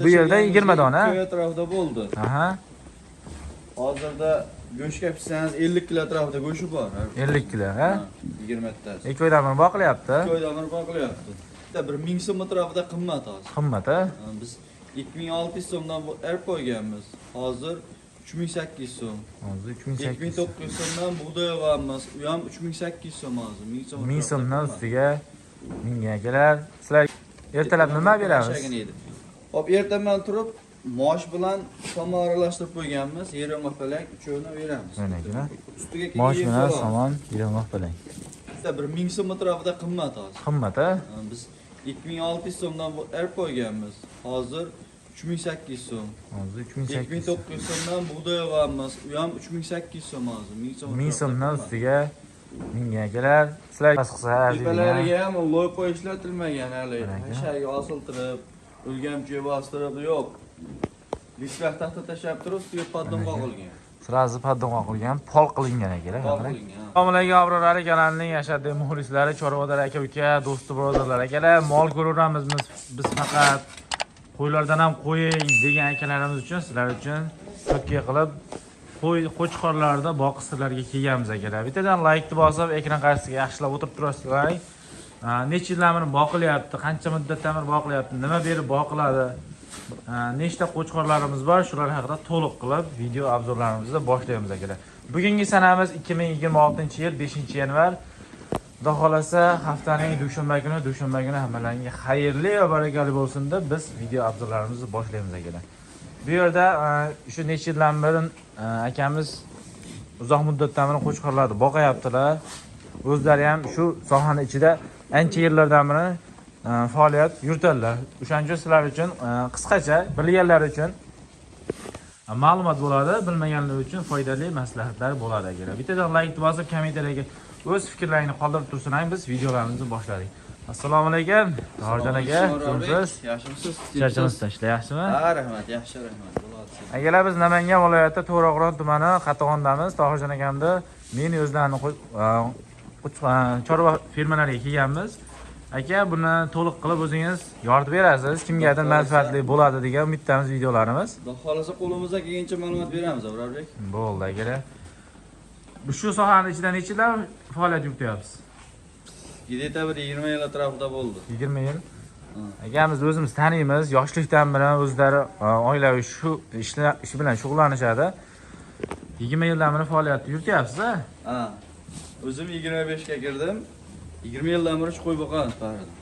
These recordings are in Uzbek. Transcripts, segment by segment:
Bu yerda 20 dona. Köy atrofida bo'ldi. Aha. Hozirda go'shtga pishsangiz 50 kilo atrofida go'shi bor. 50 kilo, ha? 20 tasi. Ikki oydan beri boqilyapti. Ikki oydan beri boqilyapti. Bitta 1000 so'm atrofida qimmat hozir. Qimmat, ha? Biz 2600 so'mdan er qo'yganmiz. Hozir 3800 so'm. Hozir 3800. 2900 so'mdan bug'doy olganmiz. U ham 3800 so'm hozir. 1000 so'mdan ustiga 1000 ga kelar. Sizlar ertalab nima beramiz? Hop, ertaman turib mosh bilan somon aralashtirib qo'yganmiz. 20 palang uchovini beramiz. Managina. Ustiga Mosh bilan somon 20 palang. Bitta 1000 so'm atrofida qimmat hozir. Qimmat, ha? Biz 2600 so'mdan er qo'yganmiz. Hozir 3800 so'm. Hozir 3800. 2900 so'mdan bug'doy olganmiz. U ham 3800 so'm hozir. 1000 so'mdan ustiga 1000 ga kelar. Sizlar qisqa tepalariga ham loyiha ishlatilmagan hali. Hashaga osiltirib, o'lgamchiga bostirib yo'q. Lishvaq taxta tashab turib, ustiga paddon qo'yilgan. Sirazi paddon qo'yilgan, pol qilingan ekan. Assalomu alaykum Abror kanalining yashadi muxlislari, Chorvador aka-uka, do'sti birodarlar akalar, mol ko'ramiz biz faqat qo'ylardan ham qo'ying degan akalarimiz uchun, sizlar uchun to'kka qilib qo'chqorlarda boqislarga kelganmiz akalar. Bittadan like bosib, ekran qarshisiga yaxshilab o'tirib turasizlar. Necha yillardan boqilyapti, qancha muddatdan beri boqilyapti, nima berib boqiladi, nechta qo'chqorlarimiz bor, shular haqida to'liq qilib video obzorlarimizni boshlaymiz akalar. Bugungi sanamiz 2026-yil 5-yanvar. Xudo xolasa haftaning dushanba kuni hammalarga xayrli va barakali bo'lsin deb biz video obzorlarimizni boshlaymiz akalar. Bu yerda shu necha yildan beri akamiz uzoq muddatdan beri qo'chqorlarni boqayaptilar. O'zlari ham shu sohani ichida ancha yillardan beri faoliyat yuritadilar. O'shaning uchun sizlar uchun qisqacha bilganlar uchun ma'lumot bo'ladi, bilmaganlar uchun foydali maslahatlar bo'ladi akalar. Bittadan like bosib, kommentariyaga o'z fikrlaringni qoldirib tursangiz, biz videolarimizni boshladik. Assalomu alaykum, Tohirjon aka. Yaxshimisiz? Charchamiz ishlayapsizmi? Ha, rahmat, yaxshi rahmat. Akalar, biz Namangan viloyati To'raqo'rg'on tumani Qatag'ondamiz. Tohirjon akamni men o'zlarini chorva fermalariga kelganmiz. Aka, buni to'liq qilib o'zingiz yoritib berasiz. Kimgadir manfaatli bo'ladi degan umiddamiz videolarimiz. Xudo xolasa qo'limizdan kelgancha ma'lumot beramiz, Abrarbek. Bo'ldi, akalar. Shu sohaning ichida necha yillar faoliyat yurityapsiz? Gideta bir 20 yil atrofida bo'ldi. 20 yil. Akamiz o'zimiz taniymiz, yoshlikdan beri o'zlari oilaviy shu ish bilan shug'ullanishadi. 20 yildan beri faoliyat yurityapsiz, ha? Ha. O'zim 25 ga kirdim. 20 yildan beri qo'y boqamiz parada.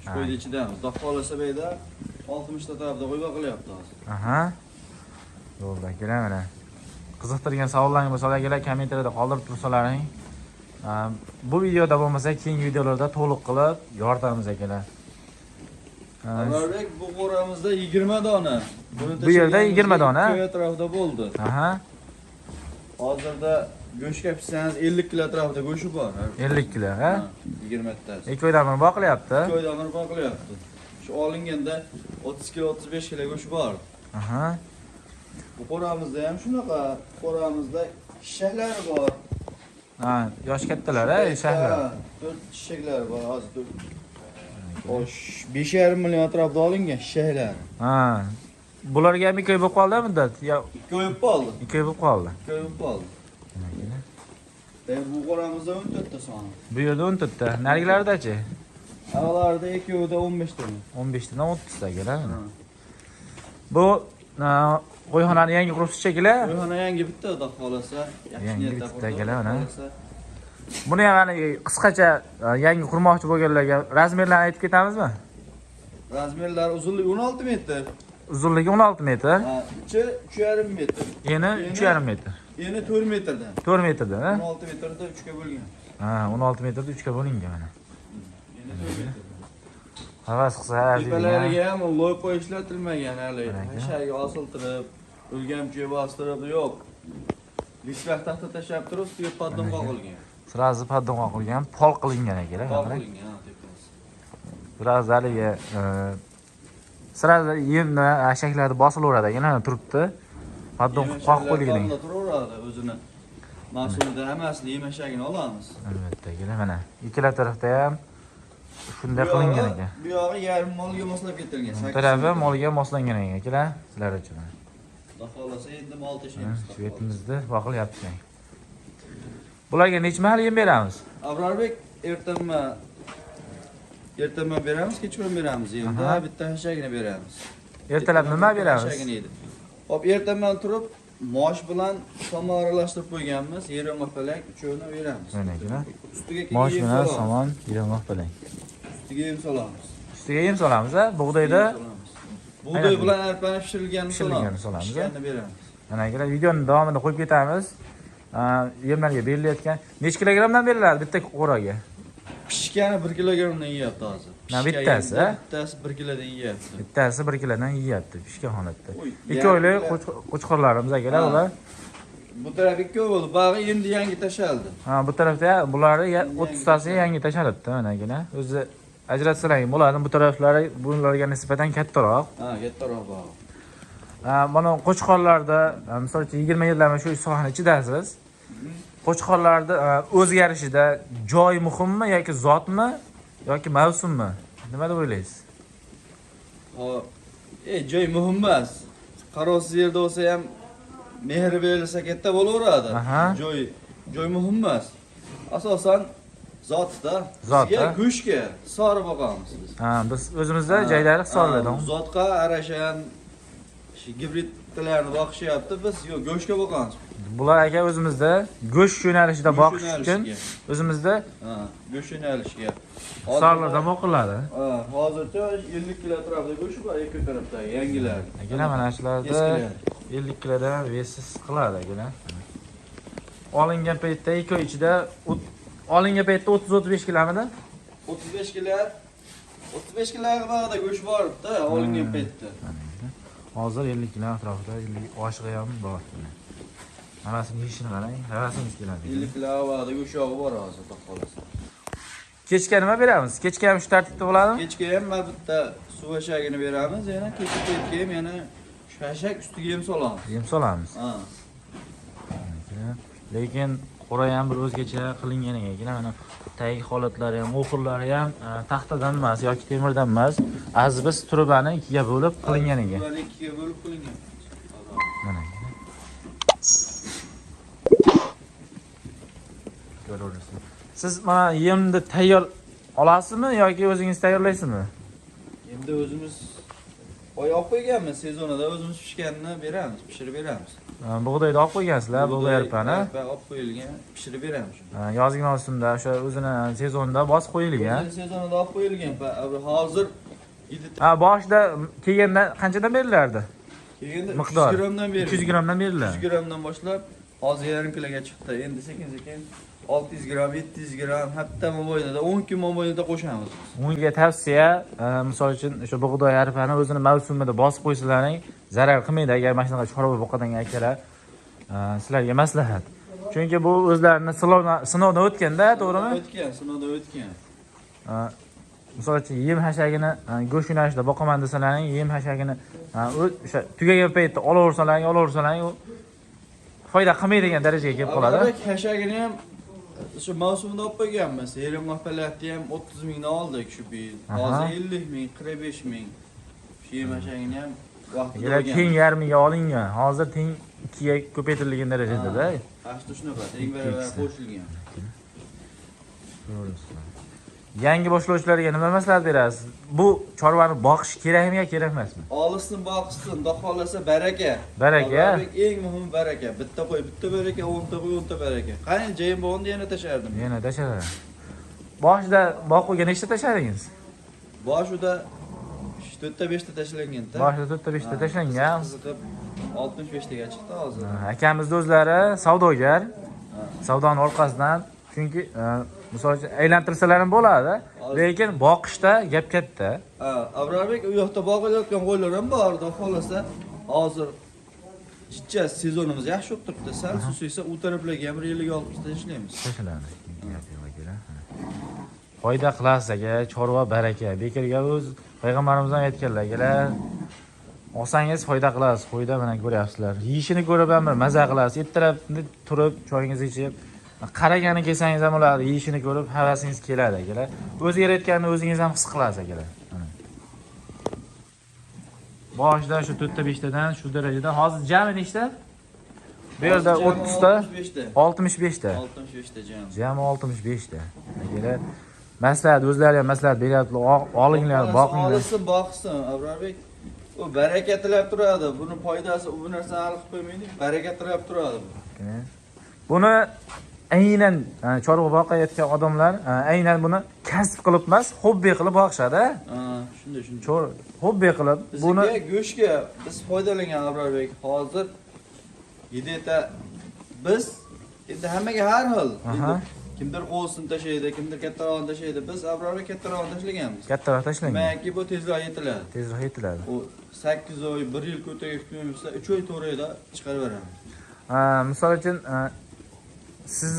Shu qo'yni ichidamiz. Xudo xolasa beyda 60 ta tarafda qo'y boqilyapti hozir. Aha. Bo'ldi, akalar mana. Qiziqtirgan savollarning bo'lsa, akalar kommentariyada qoldirib tursalaring. Bu videoda bo'lmasa, keyingi videolarda to'liq qilib yoritamiz akalar. Abrarbek, bu qo'ramizda 20 dona. Bu yerda 20 dona. Köy atrofida bo'ldi. Aha. Hozirda go'shtga pishsangiz 50 kilo atrofida go'shi bor. 50 kilo, ha? 20 tasi. Ikki oydan beri boqilyapti. Ikki oydan beri boqilyapti. Shu olinganda 30 kilo, 35 kilo go'shi bor. Aha. Bu qo'ramizda ham shunaqa, qo'ramizda shishaklar bor. Ha, yosh kattalar, ha, shahar. 4 shishaklar bor, hozir 4. Xo'sh, 5,5 million atrofida olingan shishaklar. Ha. Bularga ham 2 oy bo'lib qoldimi muddat? Yo, 2 oy bo'lib qoldi. 2 oy bo'lib qoldi. 2 oy bo'lib qoldi. Bu qo'ramizda 14 ta soni. Bu yerda 14 ta. Narigilardachi? Avalarda 2 da 15 ta. 15 tadan 30 ta kelar. Bu qo'yxonani yangi quribsiz shekilli? Qo'yxona yangi bitta, xudo xolasa. Yangi bitta kelar, mana. Buni ham qisqacha yangi qurmoqchi bo'lganlarga razmerlarni aytib ketamizmi? Razmerlar uzunligi 16 metr. Uzunligi 16 metr. Ha, ichi 3,5 metr. Eni 3,5 metr. Eni 4 metrdan. 4 metrdan, ha? 16 metrda 3 ga bo'lgan. Ha, 16 metrda 3 ga bo'lingan mana. Eni 4 metr. Havas qilsa, tepalariga ham loyiha ishlatilmagan hali. Hashaga osiltirib, o'lgamchiga bostirib yo'q. Lishvaq taxta tashab turib, ustiga paddon qo'yilgan. Sirazi paddon qo'yilgan, pol qilingan ekan, pol qilingan, ha, tepasi. Sirazi haliga sirazi yemni ashaklarni bosilaveradi ekan, ana turibdi. Paddon qo'yib qo'yilgan. Turaveradi o'zini. Mavsumida hammasini yem ashagini olamiz. Albatta, mana ikkala tarafda ham shunday qilingan ekan. Bu yog'i yarim molga moslab ketilgan. Bu tarafi molga moslangan ekan, akalar, sizlar uchun. Xudo xolasa endi mol tashlaymiz. Svetimizni boqilyapti. Bularga necha mahal yem beramiz? Abrorbek ertaman beramiz, kechqurun beramiz. Endi bitta hashagini beramiz. Ertalab nima beramiz? Hashagini edi. Hop, ertaman turib mosh bilan somon aralashtirib qo'yganmiz. Yeromoq bilan uchovini beramiz. Mana Ustiga mosh bilan somon, yeromoq bilan. Ustiga yem solamiz. Ustiga yem solamiz, a? Bug'doyda bug'doy bilan arpani pishirilganini solamiz. Pishganini beramiz. Mana akalar, videoning davomida qo'yib ketamiz. Yemlarga berilayotgan necha kilogrammdan beriladi bitta qo'raga? Pishgani 1 kilogramdan yeyapti hozir. Bittasi, bittasi 1 kilodan yeyapti. Bittasi 1 kilodan yeyapti pishgan holatda. 2 oylik qo'chqorlarimiz akalar ular. Bu taraf 2 oy bo'ldi. Bag'i endi yangi tashaldi. Bu tarafda bularni 30 tasi yangi tashalibdi mana akalar. O'zi ajratsalar bo'ladi. Bu taraflari bunlarga nisbatan kattaroq. Kattaroq bog'. Mana qo'chqorlarda, misol uchun 20 yildan shu sohani ichidasiz. Qo'chqorlarda o'zgarishida joy muhimmi yoki zotmi yoki mavsummi? Nima deb o'ylaysiz? Joy muhim emas. Qarovsiz yerda bo'lsa ham mehr berilsa katta bo'laveradi. Joy muhim emas. Asosan zotda. Bizga go'shtga sori boqamiz biz. Biz o'zimizda joylari hisoblaydi. Zotga arashan gibridlarni boqishyapti, biz yo'q go'shtga boqamiz. Bular aka o'zimizda go'sht yo'nalishida boqish uchun o'zimizda go'sht yo'nalishiga hisoblarda boqiladi. Hozircha 50 kilo atrofida go'sht bor, ikki tarafda yangilar. Akalar mana shularda 50 kilodan vesiz qiladi akalar. Olingan paytda 2 oy ichida olingan paytda 30-35 kilomida? 35 kilo. 35 kiloga bag'da go'sht bordi, olingan paytda. Hozir 50 kilo atrofida, 50 oshiqi ham bor. Havasini yeyishini qarang, havasimiz keladi. 50 kilo bag'da go'sht yog'i bor hozir, xolos. Kechga nima beramiz? Kechga ham shu tartibda bo'ladimi? Kechga ham bitta suv hashagini beramiz, yana kechga ham yana shu hashak ustiga ham solamiz. Yem solamiz. Lekin qo'ra ham bir o'zgacha qilingan ekan. Mana tagi holatlari ham, o'xirlari ham taxtadan emas yoki temirdan emas, azbis trubani ikkiga bo'lib qilingan ekan. Trubani ikkiga bo'lib qilingan. Mana. Ko'rasiz. Siz mana yemni tayyor olasizmi yoki o'zingiz tayyorlaysizmi? Endi o'zimiz oyoq qo'yganmiz, sezonida o'zimiz pishganini beramiz, pishirib beramiz. Bug'doyni olib qo'ygansizlar, bug'doy arpani. Olib qo'yilgan, pishirib beramiz. Yozgi mavsumda o'sha o'zini sezonida bosib qo'yilgan. Sezonida olib qo'yilgan. Hozir boshida kelganda qanchadan berilardi? Kelganda miqdor 200 grammdan beriladi. 200 grammdan beriladi. 200 grammdan boshlab hozir yarim kiloga chiqdi. Endi sekin-sekin 600 gram, 700 gram, hatto mobaynida 10 kun mobaynida qo'shamiz. Unga tavsiya, misol uchun o'sha bug'doy arpani o'zini mavsumida bosib qo'ysalaring, zarar qilmaydi agar mana shunaqa chorva boqadan akalar. Sizlarga maslahat. Chunki bu o'zlarini sinovdan o'tganda, to'g'rimi? Sinovdan o'tgan. Misol uchun yem hashagini go'sht yo'nalishida boqaman desalaring, yem hashagini o'sha tugagan paytda olaversalaring, u foyda qilmaydigan darajaga kelib qoladi. Hashagini ham shu mavsumda olib qo'yganmiz. Yeromoq palatni ham 30 mingdan oldik shu yil. Hozir 50 ming, 45 ming. Shu yem hashagini ham vaqtida olgan. Teng yarmiga olingan. Hozir teng 2 ga ko'paytirilgan darajada-da. Ashtu shunaqa, teng baravar qo'shilgan. Yangi boshlovchilarga nima maslahat berasiz? Bu chorvani boqish kerakmi yoki kerak emasmi? Olisdan boqsin, xudo xolasa baraka. Baraka. Eng muhimi baraka. Bitta qo'y, bitta baraka, 10 ta qo'y, 10 ta baraka. Qani jayim bo'lganda yana tashardim. Yana tashardim. Boshida boquvga nechta tashladingiz? Boshida 4 ta 5 ta tashlangan-da. Boshida 4 ta 5 ta tashlangan. Qiziqib 65 taga chiqdi hozir. Akamiz o'zlari savdogar. Savdoning orqasidan chunki misol uchun aylantirsalar ham bo'ladi, lekin boqishda gap katta. Abrorbek u yoqda boqilayotgan qo'ylar ham bor, xudo xolasa. Hozir jichcha sezonimiz yaxshi bo'lib turibdi. Sal susaysa u taraflarga ham relik olib tashlaymiz. Tashlanadi. Foyda qilasiz aka, chorva baraka. Bekorga o'z payg'ambarimiz ham aytganlar, olsangiz foyda qilasiz. Qo'yda mana ko'ryapsizlar. Yeyishini ko'rib ham bir maza qilasiz. Ertalab turib choyingizni ichib qaragani kelsangiz ham ular yeyishini ko'rib havasingiz keladi akalar. O'zgarayotganini o'zingiz ham his qilasiz akalar. Boshida shu 4 ta 5 tadan shu darajada hozir jami nechta? Bu yerda 30 ta, 65 ta. 65 ta jami. Jami 65 ta. Akalar maslahat o'zlari ham maslahat beryaptilar. Olinglar, boqinglar. Olsin, boqsin, Abrorbek. U baraka tilab turadi. Buni foydasi bu narsani hal qilib qo'ymaydi. Baraka tilab turadi bu. Buni aynan chorva boqayotgan odamlar aynan buni kasb qilib emas, hobbi qilib boqishadi. Shunday. Hobbi qilib buni go'shtga biz foydalangan Abrorbek. Hozir 7 ta biz endi hammaga har xil. Kimdir qo'lsin tashlaydi, kimdir kattaroq tashlaydi. Biz Abrorbek kattaroq tashlaganmiz. Kattaroq tashlagan. Menki bu tezroq yetiladi. Tezroq yetiladi. U 8 oy, 1 yil ko'taga kutmaymiz, 3 oy 4 oyda chiqarib beramiz. Misol uchun siz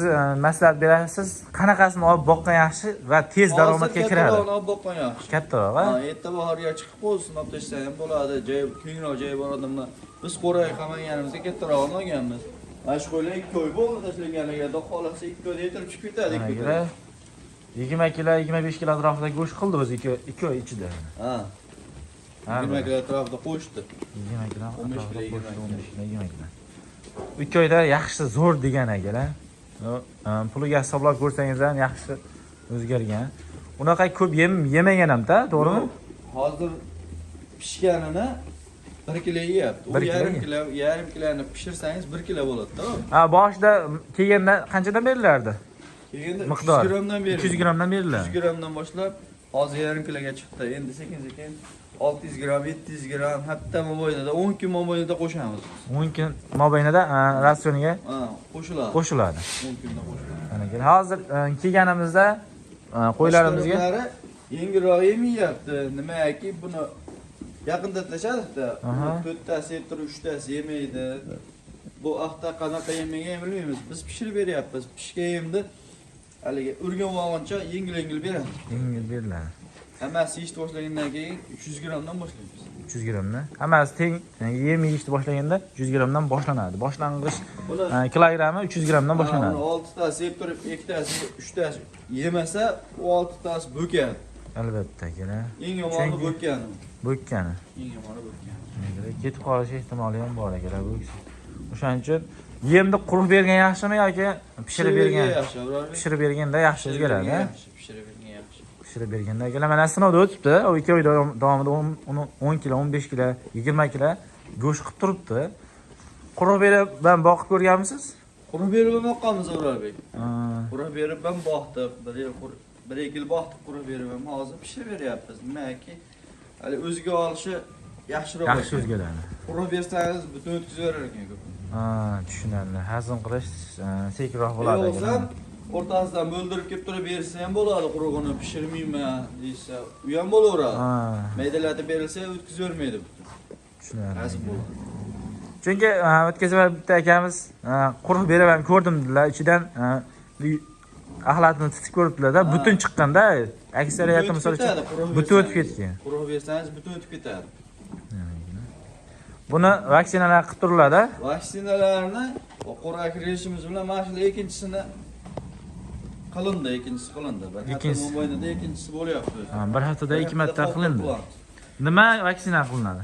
maslahat berasiz, qanaqasini olib boqqan yaxshi va tez daromadga kiradi? Kattaroqni olib boqqan yaxshi. Kattaroq, erta bahorga chiqib qo'ysin, olib tashsa ham bo'ladi. Joy kengroq joy bor odamlar. Biz qo'ray qilmaganimizga kattaroqni olganmiz. Mashg'ullar 2 oy bo'ldi tashlaganligida, xohlasa 2 oyda yetilib chiqib ketadi. 20 kilo, 25 kilo atrofida go'sht qildi o'zi 2 oy ichida. 20 kilo atrofida qo'shdi. 20 kilo, 15 kilo, 20 kilo. 2 oyda yaxshi zo'r degan akalar. Puliga hisoblab ko'rsangiz ham yaxshi o'zgargan. Unaqa ko'p yemagan ham-da, to'g'rimi? Hozir pishganini 1 kilo yeyapti. U yarim kiloni pishirsangiz 1 kilo bo'ladi-da. Boshida kelganda qanchadan berilardi? Kelganda 200 grammdan beriladi. 200 grammdan beriladi. 200 grammdan boshlab hozir yarim kiloga chiqdi. Endi sekin-sekin 600 gram, 700 gram, hatto mobaynida 10 kun mobaynida qo'shamiz. 10 kun mobaynida ratsioniga qo'shiladi. 10 kunda qo'shiladi. Hozir kelganimizda qo'ylarimizga yengilroq yemayapti. Nimaki buni yaqinda tashladikda. 4 tasi, 3 tasi yemaydi. Bu haqda qanaqa yemagan bilmaymiz. Biz pishirib beryapmiz. Pishgan yemni haliga urgan vaqoncha yengil beramiz. Yengil beriladi. Hammasi yeyishni boshlagandan keyin 300 grammdan boshlaymiz. 300 grammdan. Hammasi teng yem yeyishni boshlaganda 100 grammdan boshlanadi. Boshlang'ich kilogrammi 300 grammdan boshlanadi. 6 tasi yeb turib, 2 tasi, 3 tasi yemasa, u 6 tasi bo'kadi. Albatta, kerak. Eng yomoni bo'kkani. Bo'kkani. Eng yomoni bo'kkani. Ketib qolish ehtimoli ham bor ekan bu. O'shaning uchun yemni quruq bergan yaxshimi yoki pishirib bergan? Yaxshi, pishirib berganda yaxshi o'zgaradi, Pishirib bergan yaxshi. Pishirib berganda akalar mana sinovda o'tibdi. U 2 oy davomida 10 kilo, 15 kilo, 20 kilo go'sht qilib turibdi. Quruq berib ben boqib ko'rganmisiz? Quruq berib boqqanmiz Abrorbek. Quruq berib ben boqdim. 1 yil boqdik quruq berib ham hozir pishirib beryapmiz. Nimaki hali o'ziga olishi yaxshiroq. Yaxshi o'zgaradi. Quruq bersangiz butun o'tkazib berar ekan ko'p. Tushunarli. Hazm qilish sekinroq bo'ladi ekan. O'rtasidan bo'ldirib kelib turib bersa ham bo'ladi, qurug'ini pishirmayman desa, u ham bo'laveradi. Maydalatib berilsa o'tkazib bermaydi butun. Tushunarli. Hazm bo'ladi. Chunki o'tkazib bitta akamiz quruq beraman ko'rdim dedilar, ichidan axlatini titib ko'ribdilar-da, butun chiqqanda, aksariyati misol uchun butun o'tib ketgan. Quruq bersangiz butun o'tib ketadi. Buni vaksinalar qilib turiladi. Vaksinalarni qo'rg'ak rejimimiz bilan mana shu ikkinchisini qilindi, ikkinchisi qilindi. Bir hafta mobaynida ikkinchisi bo'lyapti. Bir haftada 2 marta qilindi. Nima vaksina qilinadi?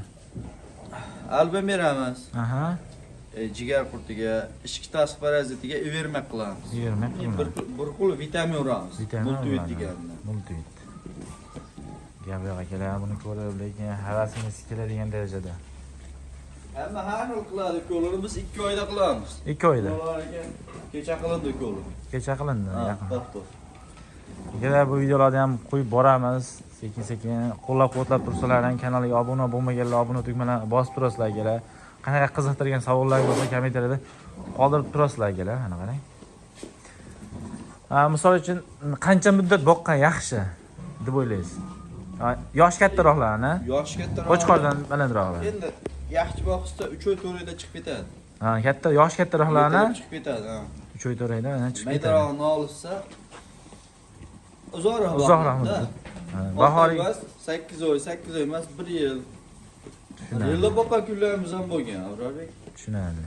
Alba beramiz. Jigar qurtiga, ichki tashqi parazitiga ivermak qilamiz. Ivermak qilamiz. Bir qo'l vitamin uramiz. Multivit deganlar. Multivit. Gap yo'q akalar, buni ko'rib, lekin havasingiz keladigan darajada. Hamma har xil qiladi ukolni, biz 2 oyda qilamiz. 2 oyda. Kecha qilindi ukol. Kecha qilindi, yaqin. Agar bu videolarni ham qo'yib boramiz, sekin-sekin qo'llab-quvvatlab tursalaring, kanaliga obuna bo'lmaganlar obuna tugmalarini bosib turasizlar akalar. Qanaqa qiziqtirgan savollar bo'lsa kommentariyada qoldirib turasizlar akalar, ana qarang. Misol uchun qancha muddat boqqan yaxshi deb o'ylaysiz? Yosh kattaroqlarni? Yosh kattaroq. Qo'chqordan balandroqlar. Endi yaxshi boqsa 3 oy 4 oyda chiqib ketadi. Katta yosh kattaroqlarni chiqib ketadi, 3 oy 4 oyda chiqib ketadi. Maydaroqni olsa uzoqroq muddat. Bahoriy 8 oy emas, 1 yil Yillar boqqan kunlarimiz ham bo'lgan, Abrarbek. Tushunarli.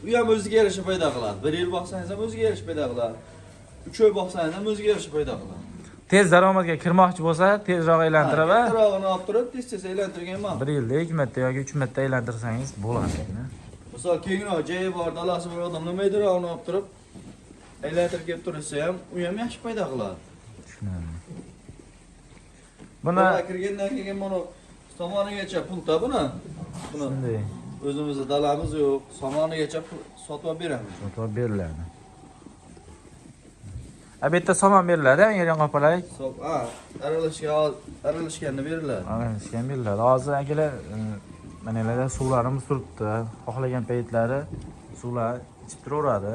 U ham o'ziga yarasha paydo qiladi. 1 yil boqsangiz ham o'ziga yarasha paydo qiladi. 3 oy boqsangiz ham o'ziga yarasha paydo qiladi. Tez daromadga kirmoqchi bo'lsa, tezroq aylantirib, tezrog'ini olib turib, tez aylantirgan ma'qul. 1 yilda 2 marta yoki 3 marta aylantirsangiz bo'ladi. Misol, kengroq joyi bor, dalasi bor odam nima edirog'ini olib turib, aylantirib kelib tursa ham, u ham yaxshi paydo qiladi. Tushunarli. Buni kirgandan keyin mana somonigacha pulta buni. Shunday. O'zimizda dalamiz yo'q, somonigacha sotib beramiz. Sotib beriladi. Bu yerda somon beriladi, yering qopalak. Aralashganni beriladi. Aralashgan beriladi. Hozir akalar mana yerda suvlarimiz turibdi. Xohlagan paytlari suvlar ichib turaveradi.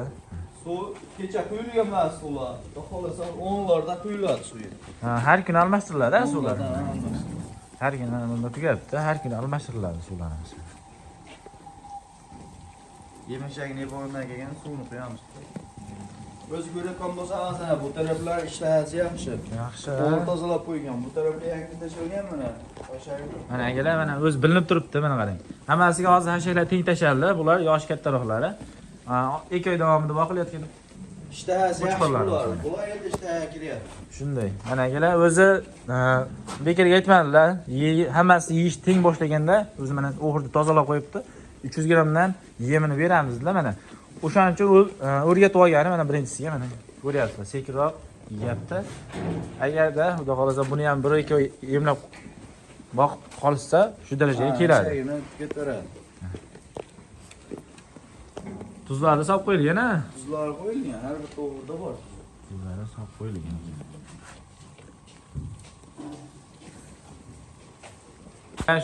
Suv kecha quyilgan emas suvlar. Xohlasa 10larda quyiladi suv. Har kuni almashtiriladi suvlar. Har kuni bunda tugabdi, har kuni almashtiriladi suvlarimiz. Yemashagini bo'lgandan keyin suvni qo'yamiz. O'zi ko'rayotgan bo'lsa, hozir bu taraflar ishlasi yaxshi. Yaxshi. Tozalab qo'ygan. Bu tarafga yangi tashalgan mana. Mana akalar mana o'zi bilinib turibdi, mana qarang. Hammasiga hozir hashaklar teng tashaldi. Bular yosh kattaroqlari. 2 oy davomida boqilayotgan ishtahasi yaxshi bular. Bular endi ishtaha kiryapti. Shunday. Mana akalar o'zi bekorga aytmadilar. Hammasi yeyish teng boshlaganda o'zi mana o'g'irni tozalab qo'yibdi. 300 grammdan yemini beramizlar mana. O'shaning uchun o'rgatib olgani mana birinchisiga mana ko'ryapsizlar, sekinroq yeyapti. Agarda xudo xolasa buni ham 1-2 oy yemlab boqib qolsa, shu darajaga keladi. Ketaveradi. Tuzlarni solib qo'yilgan, ha? Tuzlar qo'yilgan, har bir to'g'rida bor. Tuzlarni solib qo'yilgan.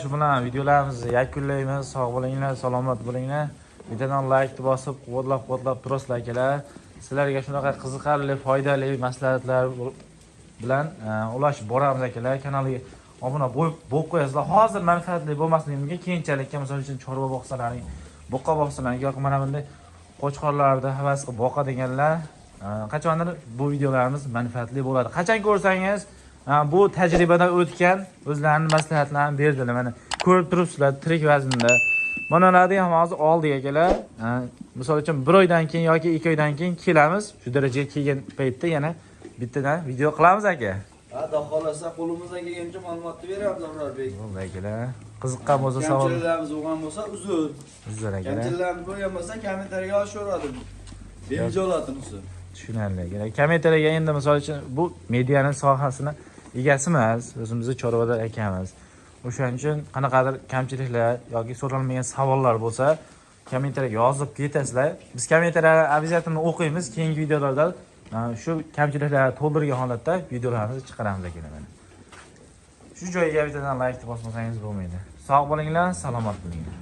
Shu bilan videolarimizni yakunlaymiz. Sog' bo'linglar, salomat bo'linglar. Videodan like bosib, quvvatlab turasizlar akalar. Sizlarga shunaqa qiziqarli, foydali maslahatlar bilan ulashib boramiz akalar. Kanalga obuna bo'lib qo'yasizlar. Hozir manfaatli bo'lmasligiga keyinchalikka, misol uchun chorva boqsalaring, boqqa boqsalaring yoki mana bunday qo'chqorlarda havas qilib boqadiganlar, qachondir bu videolarimiz manfaatli bo'ladi. Qachon ko'rsangiz, bu tajribadan o'tgan o'zlarining maslahatlarini berdilar. Mana ko'rib turibsizlar, tirik vaznda. Manalarni ham hozir oldik akalar. Misol uchun 1 oydan keyin yoki 2 oydan keyin kelamiz. Shu darajaga kelgan paytda yana bittadan video qilamiz aka. Xudo xolasa qo'limizdan kelgancha ma'lumotni beramiz Abrarbek. Bo'ldi akalar. Qiziqqan bo'lsa savol. Kamchiliklarimiz bo'lgan bo'lsa uzr. Uzr akalar. Kamchiliklarimiz bo'lgan bo'lsa kommentariyga yozishaveradi. Bevijolatimizni. Tushunarli akalar. Kommentariyga endi misol uchun bu medianing sohasini egasi emas, o'zimizni chorvador akamiz. O'shaning uchun qanaqadir kamchiliklar yoki so'ralmagan savollar bo'lsa, kommentariyaga yozib ketasizlar. Biz kommentariyani обязательно o'qiymiz. Keyingi videolarda shu kamchiliklarni to'ldirgan holatda videolarimizni chiqaramiz akalar. Shu joyiga bittadan like bosmasangiz bo'lmaydi. Sog' bo'linglar, salomat bo'linglar.